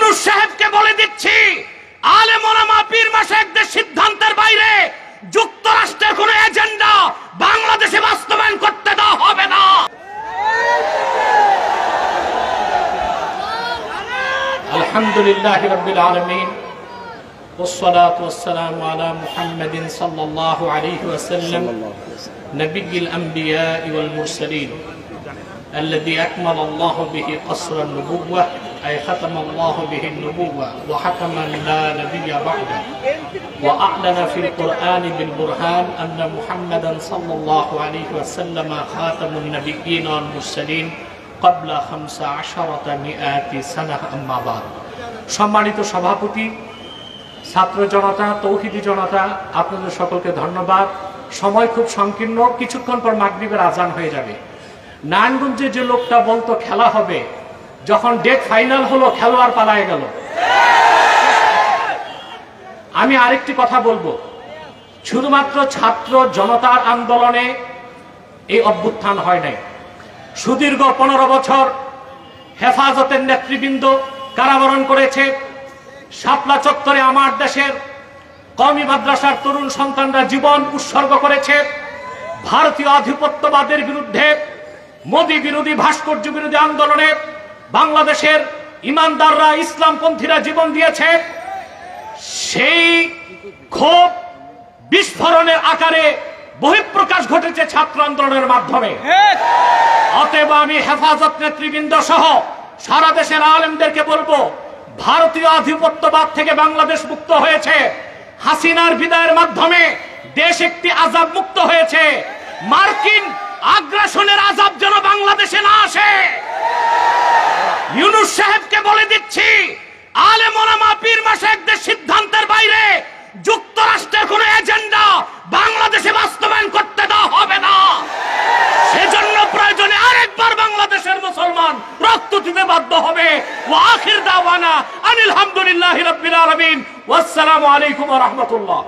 ইউনূস সাহেবকে বলে দিচ্ছি, আলেম ওলামা পীর মাশায়েখদের সিদ্ধান্তের বাইরে যুক্তরাষ্ট্রের কোন এজেন্ডা বাংলাদেশে বাস্তবায়ন করতে দেওয়া হবে না। আলহামদুলিল্লাহি রাব্বিল আলামিন والصلاة والسلام على محمد صلى الله عليه وسلم نبي الأنبياء والمرسلين الذي أكمل الله به قصر النبوة أي ختم الله به النبوة وحكما لا نبي بعده وأعلن في القرآن بالبرهان أن محمدا صلى الله عليه وسلم خاتم النبيين والمرسلين قبل 15 سنة أما بعد সম্মানিত সভাপতি, ছাত্র জনতা, তৌহিদি জনতা, আপনাদের সকলকে ধন্যবাদ। সময় খুব সংকীর্ণ, কিছুক্ষণ পর মাগরিবের আজান হয়ে যাবে। নারায়ণগঞ্জে যে লোকটা বলতো খেলা হবে, যখন ডেট ফাইনাল হলো খেলোয়াড় পালায়ে গেল। আমি আরেকটি কথা বলবো, শুধুমাত্র ছাত্র জনতার আন্দোলনে এই অভ্যুত্থান হয় নাই। সুদীর্ঘ 15 বছর হেফাজতের নেতৃবৃন্দ কারাবরণ করেছে। শাপলা চত্বরে আমার দেশের কওমি মাদ্রাসার তরুণ সন্তানরা জীবন উৎসর্গ করেছে। ভারতীয় আধিপত্যবাদের বিরুদ্ধে, মোদী বিরোধী, ভাস্কর্য বিরোধী আন্দোলনে বাংলাদেশের ইমানদাররা, ইসলামপন্থীরা জীবন দিয়েছে। সেই ক্ষোভ বিস্ফোরণের আকারে বহিঃপ্রকাশ ঘটেছে ছাত্র আন্দোলনের মাধ্যমে। অতএব আমি হেফাজত নেতৃবৃন্দ সহ সারা দেশের আলেমদেরকে বলবো, ভারতীয় আধিপত্যবাদ থেকে বাংলাদেশ মুক্ত হয়েছে। হাসিনার বিদায়ের মাধ্যমে দেশ একটি আযাব মুক্ত হয়েছে। মার্কিন আগ্রাসনের আযাব যেন বাংলাদেশে না আসে। ইউনূস সাহেবকে বলে দিচ্ছি, আলেম ওলামা পীর মাশায়েখদের সিদ্ধান্তের বাইরে যুক্তরাষ্ট্রের কোন এজেন্ডা বাংলাদেশে বাস্তবায়ন করতে দেওয়া হবে না। সেজন্য প্রয়োজনে আরেকবার বাংলাদেশের মুসলমান রক্ত দিতে বাধ্য হবে। ওয়া আখির দাওয়ানা আনিল হামদুলিল্লাহি রাব্বিল আলামিন ওয়াসসালামু আলাইকুম ওয়া রাহমাতুল্লাহ।